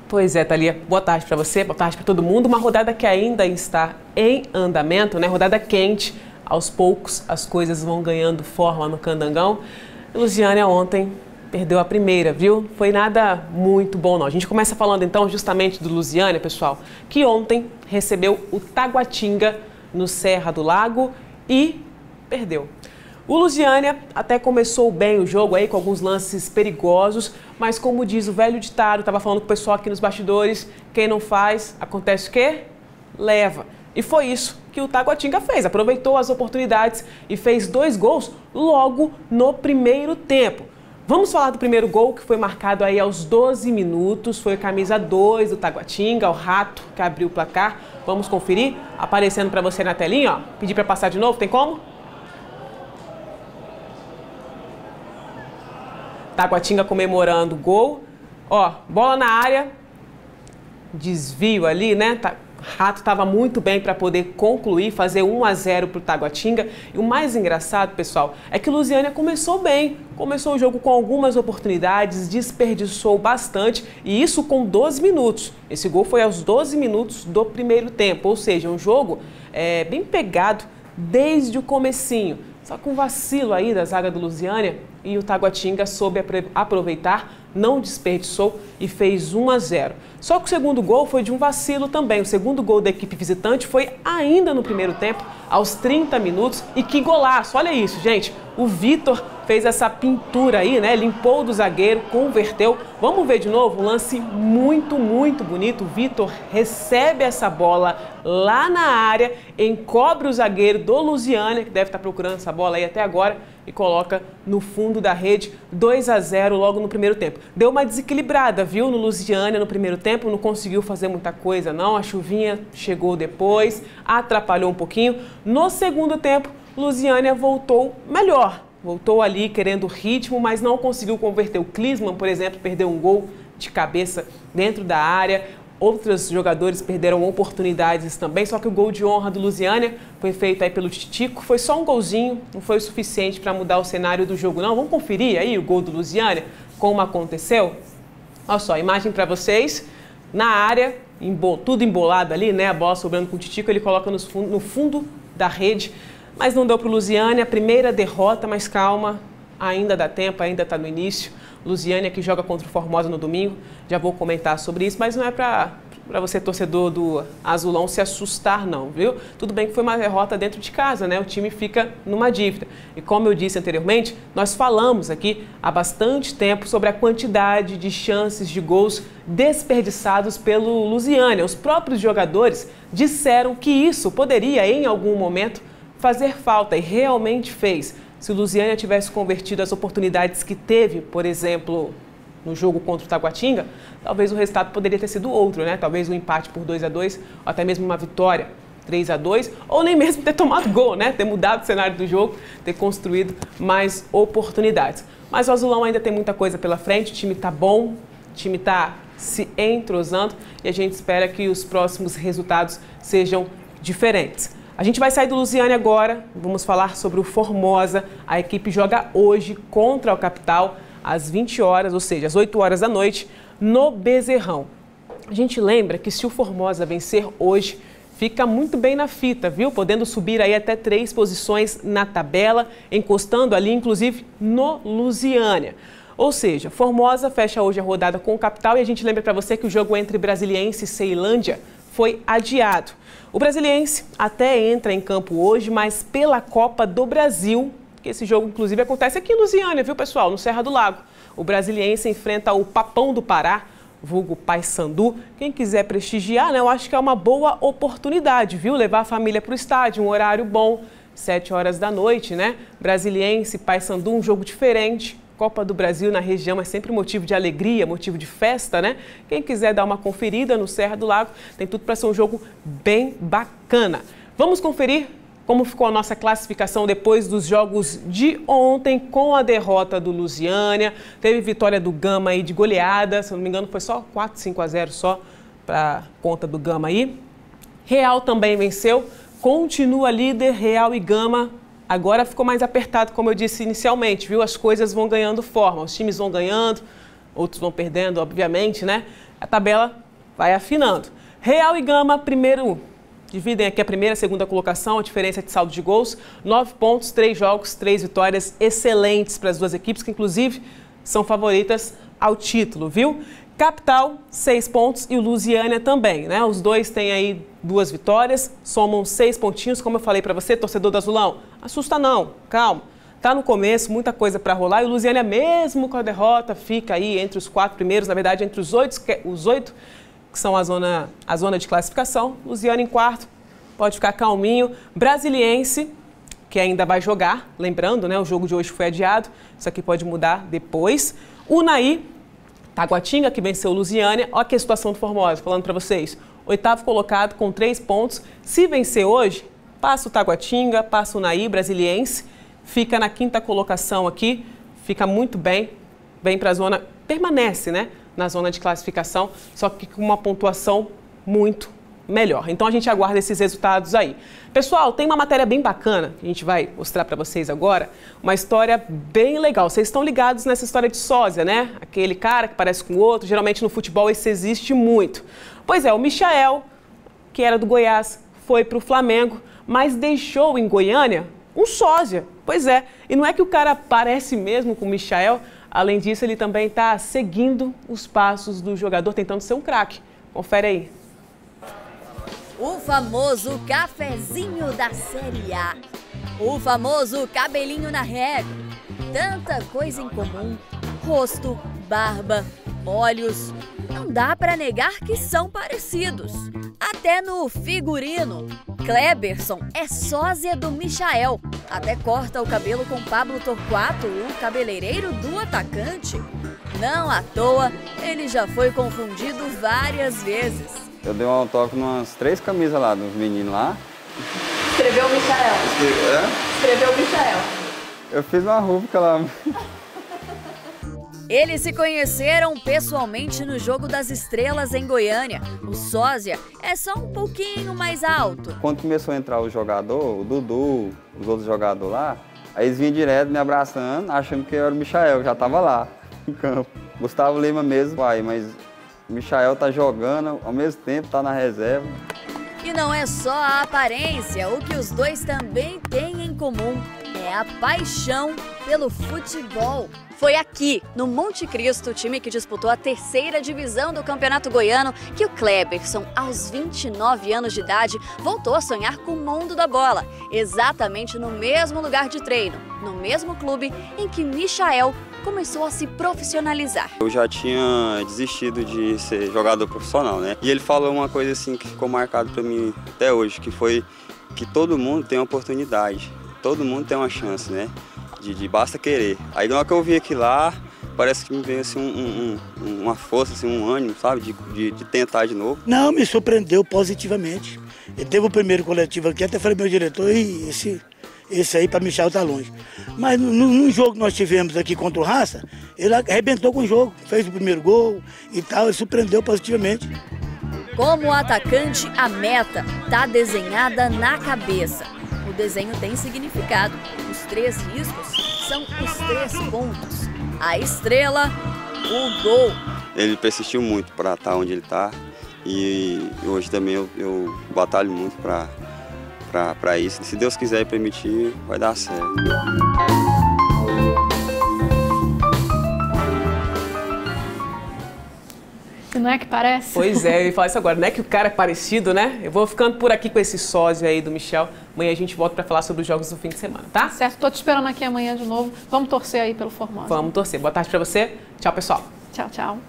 Pois é, Thalia. Boa tarde para você, boa tarde para todo mundo. Uma rodada que ainda está em andamento, né? Rodada quente. Aos poucos as coisas vão ganhando forma no Candangão. A Lusiânia ontem perdeu a primeira, viu? Foi nada muito bom, não. A gente começa falando então justamente do Lusiânia, pessoal, que ontem recebeu o Taguatinga no Serra do Lago e perdeu. O Lusiânia até começou bem o jogo aí com alguns lances perigosos, mas como diz o velho ditado, estava falando com o pessoal aqui nos bastidores, quem não faz, acontece o quê? Leva. E foi isso que o Taguatinga fez, aproveitou as oportunidades e fez 2 gols logo no primeiro tempo. Vamos falar do primeiro gol que foi marcado aí aos 12 minutos, foi a camisa 2 do Taguatinga, o Rato que abriu o placar. Vamos conferir, aparecendo para você na telinha, ó. Pedir para passar de novo, tem como? Taguatinga comemorando o gol. Ó, bola na área, desvio ali, né? Rato estava muito bem para poder concluir, fazer 1-0 para o Taguatinga. E o mais engraçado, pessoal, é que o Lusiânia começou bem. Começou o jogo com algumas oportunidades, desperdiçou bastante e isso com 12 minutos. Esse gol foi aos 12 minutos do primeiro tempo, ou seja, um jogo bem pegado desde o comecinho. Só com um vacilo aí da zaga do Lusiânia e o Taguatinga soube aproveitar, não desperdiçou e fez 1-0. Só que o segundo gol foi de um vacilo também. O segundo gol da equipe visitante foi ainda no primeiro tempo, aos 30 minutos. E que golaço! Olha isso, gente. O Vitor fez essa pintura aí, né? Limpou do zagueiro, converteu. Vamos ver de novo um lance muito, muito bonito. O Vitor recebe essa bola lá na área, encobre o zagueiro do Lusiânia, que deve estar procurando essa bola aí até agora, e coloca no fundo da rede, 2-0 logo no primeiro tempo. Deu uma desequilibrada, viu, no Lusiânia no primeiro tempo, não conseguiu fazer muita coisa não, a chuvinha chegou depois, atrapalhou um pouquinho. No segundo tempo, Lusiânia voltou melhor, voltou ali querendo ritmo, mas não conseguiu converter. O Klinsmann, por exemplo, perdeu um gol de cabeça dentro da área. Outros jogadores perderam oportunidades também, só que o gol de honra do Lusiânia foi feito aí pelo Titico. Foi só um golzinho, não foi o suficiente para mudar o cenário do jogo, não. Vamos conferir aí o gol do Lusiânia, como aconteceu? Olha só, imagem para vocês. Na área, tudo embolado ali, né? A bola sobrando com o Titico, ele coloca no fundo da rede, mas não deu para o Lusiânia. Primeira derrota, mas calma, ainda dá tempo, ainda está no início. Lusiânia que joga contra o Formosa no domingo, já vou comentar sobre isso, mas não é para você, torcedor do Azulão, se assustar não, viu? Tudo bem que foi uma derrota dentro de casa, né? O time fica numa dívida. E como eu disse anteriormente, nós falamos aqui há bastante tempo sobre a quantidade de chances de gols desperdiçados pelo Lusiânia. Os próprios jogadores disseram que isso poderia, em algum momento, fazer falta e realmente fez. Se o Lusiânia tivesse convertido as oportunidades que teve, por exemplo, no jogo contra o Taguatinga, talvez o resultado poderia ter sido outro, né? Talvez um empate por 2-2, ou até mesmo uma vitória 3-2, ou nem mesmo ter tomado gol, né? Ter mudado o cenário do jogo, ter construído mais oportunidades. Mas o Azulão ainda tem muita coisa pela frente, o time tá bom, o time tá se entrosando e a gente espera que os próximos resultados sejam diferentes. A gente vai sair do Lusiânia agora, vamos falar sobre o Formosa. A equipe joga hoje contra o Capital às 20 horas, ou seja, às 8 horas da noite, no Bezerrão. A gente lembra que se o Formosa vencer hoje, fica muito bem na fita, viu? Podendo subir aí até 3 posições na tabela, encostando ali, inclusive, no Lusiânia. Ou seja, Formosa fecha hoje a rodada com o Capital e a gente lembra para você que o jogo entre Brasiliense e Ceilândia foi adiado. O Brasiliense até entra em campo hoje, mas pela Copa do Brasil, que esse jogo inclusive acontece aqui em Lusiânia, viu pessoal, no Serra do Lago. O Brasiliense enfrenta o Papão do Pará, vulgo Paysandu. Quem quiser prestigiar, né, eu acho que é uma boa oportunidade, viu? Levar a família para o estádio, um horário bom, 7 horas da noite, né? Brasiliense, Paysandu, um jogo diferente. Copa do Brasil na região é sempre motivo de alegria, motivo de festa, né? Quem quiser dar uma conferida no Serra do Lago, tem tudo para ser um jogo bem bacana. Vamos conferir como ficou a nossa classificação depois dos jogos de ontem, com a derrota do Lusiânia. Teve vitória do Gama aí de goleada, se não me engano foi só 4-5-0 só para conta do Gama aí. Real também venceu, continua líder, Real e Gama. Agora ficou mais apertado, como eu disse inicialmente, viu? As coisas vão ganhando forma, os times vão ganhando, outros vão perdendo, obviamente, né? a tabela vai afinando. Real e Gama, primeiro, dividem aqui a primeira e a segunda colocação, a diferença de saldo de gols, 9 pontos, 3 jogos, 3 vitórias, excelentes para as duas equipes, que inclusive são favoritas ao título, viu? Capital, 6 pontos e o Lusiânia também, né? Os dois têm aí 2 vitórias, somam 6 pontinhos, como eu falei para você, torcedor do Azulão, assusta não, calma. Tá no começo, muita coisa para rolar e o Lusiânia, mesmo com a derrota, fica aí entre os 4 primeiros, na verdade entre os 8 que são a zona de classificação. Lusiânia em quarto, pode ficar calminho. Brasiliense, que ainda vai jogar, lembrando, né, o jogo de hoje foi adiado, isso aqui pode mudar depois. Unai, Taguatinga, que venceu o Lusiânia, olha aqui a situação do Formosa, falando para vocês. 8º colocado com 3 pontos, se vencer hoje, passa o Taguatinga, passa o Unai, Brasiliense, fica na 5ª colocação aqui, fica muito bem, vem para a zona, permanece, né, na zona de classificação, só que com uma pontuação muito melhor. Então a gente aguarda esses resultados aí. Pessoal, tem uma matéria bem bacana que a gente vai mostrar para vocês agora, uma história bem legal. Vocês estão ligados nessa história de sósia, né? Aquele cara que parece com o outro, geralmente no futebol esse existe muito. Pois é, o Michael, que era do Goiás, foi para o Flamengo, mas deixou em Goiânia um sósia. Pois é, e não é que o cara parece mesmo com o Michael, além disso ele também está seguindo os passos do jogador, tentando ser um craque. Confere aí. O famoso cafezinho da Série A. O famoso cabelinho na régua. Tanta coisa em comum. Rosto, barba, olhos. Não dá pra negar que são parecidos. Até no figurino. Kleberson é sósia do Michael. Até corta o cabelo com Pablo Torquato, o cabeleireiro do atacante. Não à toa, ele já foi confundido várias vezes. Eu dei um autógrafo umas 3 camisas lá, dos meninos lá. Escreveu o Michael. Escreveu o Michael. Eu fiz uma rúbrica lá. Eles se conheceram pessoalmente no Jogo das Estrelas em Goiânia. O sósia é só um pouquinho mais alto. Quando começou a entrar o jogador, o Dudu, os outros jogadores lá, aí eles vinham direto me abraçando, achando que eu era o Michael, que já estava lá no campo. Gustavo Lima mesmo, mas o Michael tá jogando, ao mesmo tempo tá na reserva. E não é só a aparência, o que os dois também têm em comum é a paixão pelo futebol. Foi aqui, no Monte Cristo, o time que disputou a 3ª divisão do Campeonato Goiano, que o Kleberson, aos 29 anos de idade, voltou a sonhar com o mundo da bola. Exatamente no mesmo lugar de treino, no mesmo clube em que Michael começou a se profissionalizar. Eu já tinha desistido de ser jogador profissional, né? E ele falou uma coisa assim que ficou marcado para mim até hoje, que foi que todo mundo tem uma oportunidade, todo mundo tem uma chance, né? De basta querer. Aí na hora que eu vi aquilo lá, parece que me veio assim uma força, assim, um ânimo, sabe? De tentar de novo. Não, me surpreendeu positivamente. Ele teve o primeiro coletivo aqui, até falei meu diretor, e esse aí para Michael tá longe. Mas no jogo que nós tivemos aqui contra o Raça, ele arrebentou com o jogo, fez o primeiro gol e tal, ele surpreendeu positivamente. Como atacante, a meta tá desenhada na cabeça. O desenho tem significado. Os 3 riscos são os 3 pontos. A estrela, o gol. Ele persistiu muito para estar onde ele está e hoje também eu batalho muito para isso. Se Deus quiser e permitir, vai dar certo. E não é que parece? Pois é, eu ia falar isso agora, não é que o cara é parecido, né? Eu vou ficando por aqui com esse sósia aí do Michel. Amanhã a gente volta para falar sobre os jogos do fim de semana, tá? Certo, tô te esperando aqui amanhã de novo. Vamos torcer aí pelo Formosa. Vamos torcer. Boa tarde para você. Tchau, pessoal. Tchau, tchau.